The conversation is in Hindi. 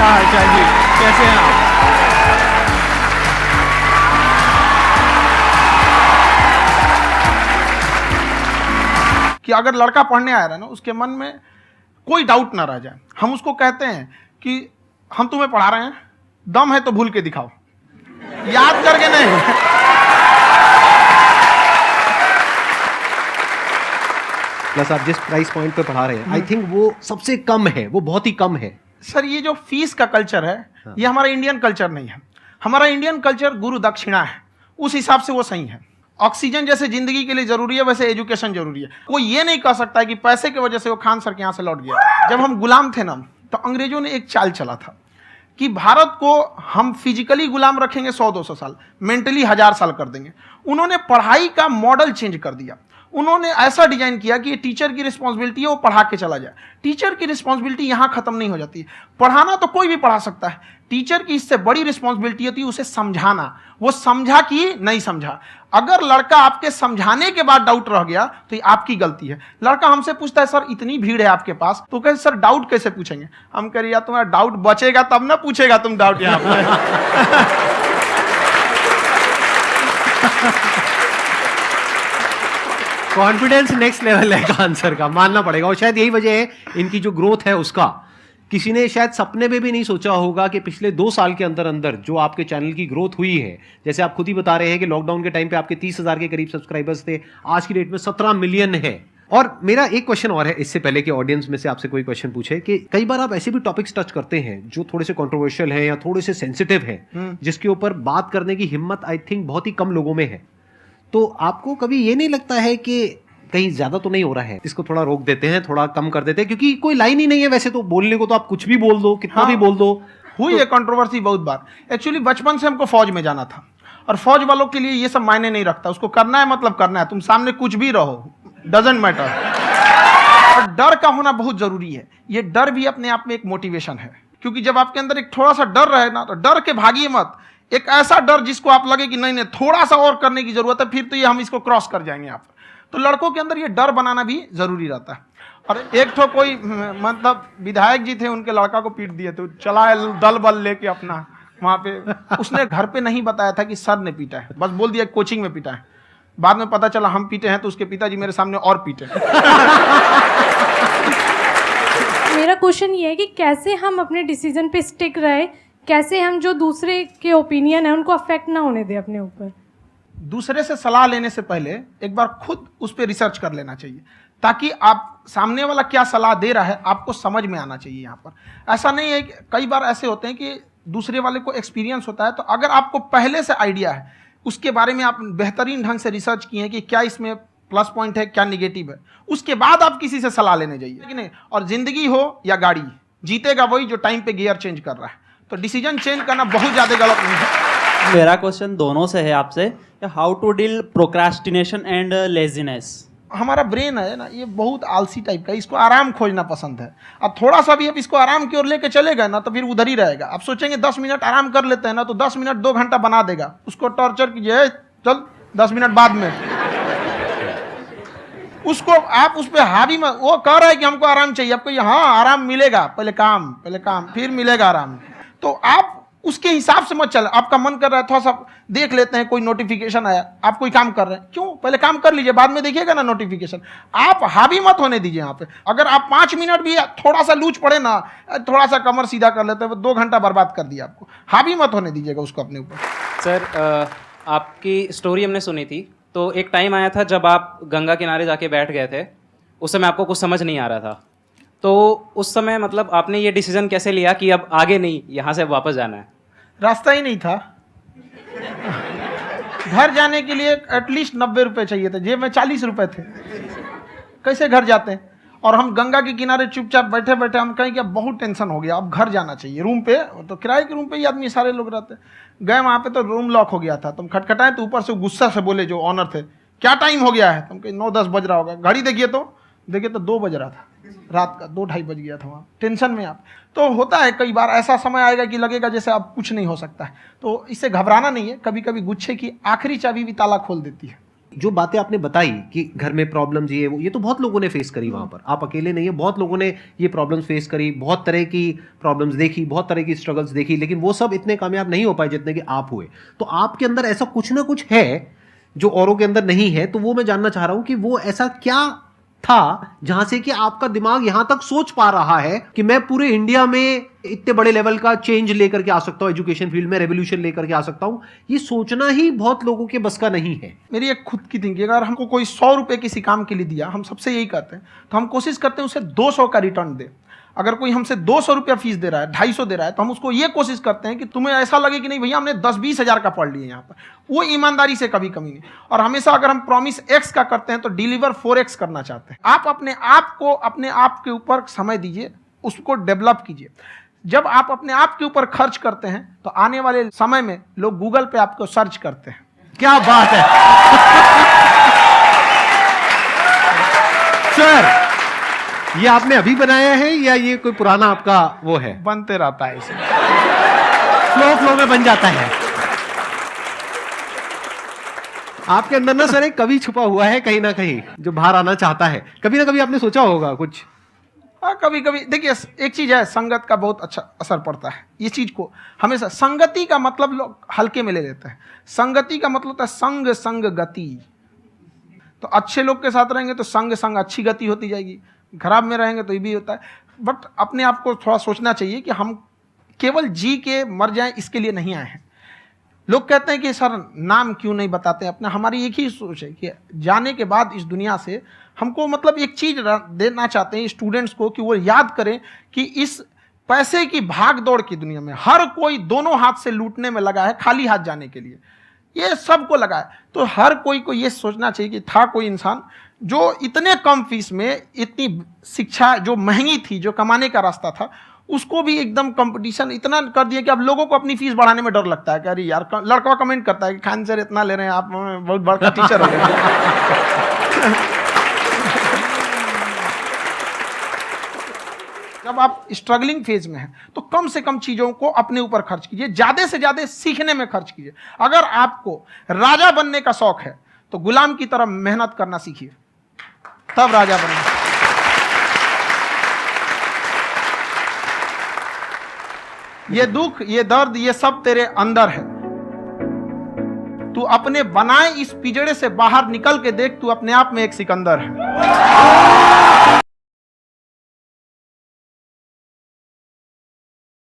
क्या हाल चाल जी, कैसे हैं आप? कि अगर लड़का पढ़ने आया रहा ना, उसके मन में कोई डाउट ना रह जाए। हम उसको कहते हैं कि हम तुम्हें पढ़ा रहे हैं, दम है तो भूल के दिखाओ, याद करके नहीं। प्लस आप जिस प्राइस पॉइंट पे पढ़ा रहे हैं, आई थिंक वो सबसे कम है, वो बहुत ही कम है। सर ये जो फीस का कल्चर है, ये हमारा इंडियन कल्चर नहीं है। हमारा इंडियन कल्चर गुरु दक्षिणा है, उस हिसाब से वो सही है। ऑक्सीजन जैसे जिंदगी के लिए जरूरी है, वैसे एजुकेशन जरूरी है। कोई ये नहीं कह सकता है कि पैसे की वजह से वो खान सर के यहाँ से लौट गया। जब हम गुलाम थे ना, तो अंग्रेजों ने एक चाल चला था कि भारत को हम फिजिकली गुलाम रखेंगे 100-200 साल, मेंटली 1000 साल कर देंगे। उन्होंने पढ़ाई का मॉडल चेंज कर दिया। उन्होंने ऐसा डिजाइन किया कि ये टीचर की रिस्पॉन्सिबिलिटी है, वो पढ़ा के चला जाए। टीचर की रिस्पॉन्सिबिलिटी यहाँ खत्म नहीं हो जाती है। पढ़ाना तो कोई भी पढ़ा सकता है, टीचर की इससे बड़ी रिस्पॉन्सिबिलिटी होती है उसे समझाना। वो समझा कि नहीं समझा। अगर लड़का आपके समझाने के बाद डाउट रह गया तो ये आपकी गलती है। लड़का हमसे पूछता है, सर इतनी भीड़ है आपके पास, तो कहते सर डाउट कैसे पूछेंगे? हम कह रहे यार तुम्हारा डाउट बचेगा तब ना पूछेगा तुम डाउट यहाँ पे। कॉन्फिडेंस नेक्स्ट लेवल है आंसर का, मानना पड़ेगा। और शायद यही वजह है इनकी जो ग्रोथ है उसका। किसी ने शायद सपने में भी नहीं सोचा होगा कि पिछले 2 साल के अंदर अंदर जो आपके चैनल की ग्रोथ हुई है, जैसे आप खुद ही बता रहे हैं कि लॉकडाउन के टाइम पे आपके 30,000 के करीब सब्सक्राइबर्स थे, आज की डेट में 17 मिलियन है। और मेरा एक क्वेश्चन और है, इससे पहले कि ऑडियंस में से आपसे कोई क्वेश्चन पूछे, कि कई बार आप ऐसे भी टॉपिक्स टच करते हैं जो थोड़े से कंट्रोवर्शियल हैं या थोड़े से सेंसिटिव हैं, जिसके ऊपर बात करने की हिम्मत आई थिंक बहुत ही कम लोगों में है। तो आपको कभी ये नहीं लगता है कि कहीं ज्यादा तो नहीं हो रहा है, इसको थोड़ा रोक देते हैं, थोड़ा कम कर देते हैं? क्योंकि कोई लाइन ही नहीं है वैसे तो बोलने को, तो आप कुछ भी बोल दो, कितना भी बोल दो। हुई है कंट्रोवर्सी बहुत बार। एक्चुअली बचपन से हमको फौज में जाना था, और फौज वालों के लिए ये सब मायने नहीं रखता। उसको करना है मतलब करना है, तुम सामने कुछ भी रहो, डजेंट मैटर। और डर का होना बहुत जरूरी है। ये डर भी अपने आप में एक मोटिवेशन है, क्योंकि जब आपके अंदर एक थोड़ा सा डर रहे ना, तो डर के भागिए मत। एक ऐसा डर जिसको आप लगे कि नहीं नहीं थोड़ा सा और करने की जरूरत है, फिर तो ये हम इसको क्रॉस कर जाएंगे यहाँ पर। तो लड़कों के अंदर ये डर बनाना भी जरूरी रहता है। और एक तो कोई मतलब विधायक जी थे, उनके लड़का को पीट दिए, तो चला है दल बल लेके अपना वहां पे। उसने घर पे नहीं बताया था कि सर ने पीटा है, बस बोल दिया कोचिंग में पीटा है। बाद में पता चला हम पीटे हैं, तो उसके पिताजी मेरे सामने और पीटे। मेरा क्वेश्चन ये है कि कैसे हम अपने डिसीजन पे स्टिक रहे, कैसे हम जो दूसरे के ओपिनियन है उनको अफेक्ट ना होने दे अपने ऊपर। दूसरे से सलाह लेने से पहले एक बार खुद उस पर रिसर्च कर लेना चाहिए, ताकि आप सामने वाला क्या सलाह दे रहा है आपको समझ में आना चाहिए। यहाँ पर ऐसा नहीं है कि कई बार ऐसे होते हैं कि दूसरे वाले को एक्सपीरियंस होता है, तो अगर आपको पहले से आइडिया है, उसके बारे में आप बेहतरीन ढंग से रिसर्च किए हैं कि क्या इसमें प्लस पॉइंट है, क्या निगेटिव है, उसके बाद आप किसी से सलाह लेने जाइए कि नहीं। और जिंदगी हो या गाड़ी, जीतेगा वही जो टाइम पे गियर चेंज कर रहा है। तो डिसीजन चेंज करना बहुत ज़्यादा गलत नहीं है। मेरा क्वेश्चन दोनों से है आपसे, how to deal procrastination and laziness. हमारा ब्रेन है ना, ये बहुत आलसी टाइप का, इसको आराम खोजना पसंद है। अब थोड़ा सा भी आप इसको आराम की ओर लेके चले गए ना, तो फिर उधर ही रहेगा। आप सोचेंगे 10 मिनट आराम कर लेते हैं ना, तो 10 मिनट 2 घंटा बना देगा। उसको टॉर्चर कीजिए, चल 10 मिनट बाद में। उसको आप उस पर हावी मत। वो कह रहा है कि हमको आराम चाहिए, आपको हाँ आराम मिलेगा, पहले काम फिर मिलेगा आराम। तो आप उसके हिसाब से मत चल। आपका मन कर रहा है थोड़ा सा देख लेते हैं, कोई नोटिफिकेशन आया, आप कोई काम कर रहे हैं, क्यों पहले काम कर लीजिए, बाद में देखिएगा ना नोटिफिकेशन। आप हावी मत होने दीजिए यहाँ पे। अगर आप 5 मिनट भी थोड़ा सा लूज पड़े ना, थोड़ा सा कमर सीधा कर लेते हैं, 2 घंटा बर्बाद कर दिया आपको। हावी मत होने दीजिएगा उसको अपने ऊपर। सर आपकी स्टोरी हमने सुनी थी, तो एक टाइम आया था जब आप गंगा किनारे जाके बैठ गए थे। उस समय आपको कुछ समझ नहीं आ रहा था, तो उस समय मतलब आपने ये डिसीजन कैसे लिया कि अब आगे नहीं, यहाँ से वापस जाना है? रास्ता ही नहीं था। घर जाने के लिए एटलीस्ट 90 रुपये चाहिए थे, जेब में 40 रुपये थे। कैसे घर जाते हैं? और हम गंगा के किनारे चुपचाप बैठे बैठे हम कहें कि अब बहुत टेंशन हो गया, अब घर जाना चाहिए। रूम पे तो किराए के रूम पे ही आदमी सारे लोग रहते। गए वहाँ पे तो रूम लॉक हो गया था। तुम खटखटाए तो ऊपर से गुस्सा से बोले जो ऑनर थे, क्या टाइम हो गया है? तुम कहीं 9-10 बज रहा होगा। घड़ी देखिए तो 2 बज रहा था, रात का 2-2:30 बज गया था। वहाँ टेंशन में आप तो होता है। कई बार ऐसा समय आएगा कि लगेगा जैसे अब कुछ नहीं हो सकता है, तो इससे घबराना नहीं है। कभी कभी गुच्छे की आखिरी चाबी भी ताला खोल देती है। जो बातें आपने बताई कि घर में प्रॉब्लम्स ये तो बहुत लोगों ने फेस करी वहां पर, आप अकेले नहीं है, बहुत लोगों ने ये प्रॉब्लम्स फेस करी, बहुत तरह की प्रॉब्लम्स देखी, बहुत तरह की स्ट्रगल्स देखी, लेकिन वो सब इतने कामयाब नहीं हो पाए जितने कि आप हुए। तो आपके अंदर ऐसा कुछ ना कुछ है जो औरों के अंदर नहीं है, तो वो मैं जानना चाह रहा हूं कि वो ऐसा क्या था जहां से कि आपका दिमाग यहां तक सोच पा रहा है कि मैं पूरे इंडिया में इतने बड़े लेवल का चेंज लेकर के आ सकता हूं, एजुकेशन फील्ड में रेवोल्यूशन लेकर के आ सकता हूं। ये सोचना ही बहुत लोगों के बस का नहीं है। मेरी एक खुद की थिंकिंग, अगर हमको कोई 100 रुपए किसी काम के लिए दिया, हम सबसे यही कहते हैं, तो हम कोशिश करते हैं उसे 200 का रिटर्न दे। अगर कोई हमसे 200 रुपया फीस दे रहा है, 250 दे रहा है, तो हम उसको ये कोशिश करते हैं कि तुम्हें ऐसा लगे कि नहीं भैया हमने 10-20 हज़ार का पढ़ लिया यहाँ पर, वो ईमानदारी से कभी कमी नहीं। और हमेशा अगर हम प्रॉमिस एक्स का करते हैं तो डिलीवर 4x करना चाहते हैं। आप अपने आप को अपने आप के ऊपर समय दीजिए, उसको डेवलप कीजिए। जब आप अपने आप के ऊपर खर्च करते हैं तो आने वाले समय में लोग गूगल पे आपको सर्च करते हैं। क्या बात है सर, ये आपने अभी बनाया है या ये कोई पुराना आपका वो है? बनते रहता है इसे, फ्लो में बन जाता है। आपके अंदर ना सर एक कवि छुपा हुआ है कहीं ना कहीं जो बाहर आना चाहता है। कभी ना कभी आपने सोचा होगा कुछ? हाँ, कभी कभी देखिए, एक चीज है, संगत का बहुत अच्छा असर पड़ता है। ये चीज को हमेशा, संगति का मतलब लोग हल्के में ले लेते हैं। संगति का मतलब होता है संग संग गति। तो अच्छे लोग के साथ रहेंगे तो संग संग अच्छी गति होती जाएगी, खराब में रहेंगे तो ये भी होता है। बट अपने आप को थोड़ा सोचना चाहिए कि हम केवल जी के मर जाएं इसके लिए नहीं आए हैं। लोग कहते हैं कि सर नाम क्यों नहीं बताते अपना। हमारी एक ही सोच है कि जाने के बाद इस दुनिया से हमको मतलब एक चीज देना चाहते हैं स्टूडेंट्स को, कि वो याद करें कि इस पैसे की भाग दौड़ की दुनिया में हर कोई दोनों हाथ से लूटने में लगा है, खाली हाथ जाने के लिए ये सबको लगा है। तो हर कोई को ये सोचना चाहिए कि था कोई इंसान जो इतने कम फीस में इतनी शिक्षा जो महंगी थी, जो कमाने का रास्ता था, उसको भी एकदम कंपटीशन इतना कर दिया कि अब लोगों को अपनी फीस बढ़ाने में डर लगता है कि अरे यार, लड़का कमेंट करता है कि खान सर इतना ले रहे हैं, आप बहुत बड़ा टीचर हो गए। जब आप स्ट्रगलिंग फेज में हैं तो कम से कम चीजों को अपने ऊपर खर्च कीजिए, ज्यादा से ज्यादा सीखने में खर्च कीजिए। अगर आपको राजा बनने का शौक है तो गुलाम की तरह मेहनत करना सीखिए, तब राजा बनेंगे। ये दुख, ये दर्द, ये सब तेरे अंदर है। तू अपने बनाए इस पिंजड़े से बाहर निकल के देख, तू अपने आप में एक सिकंदर है।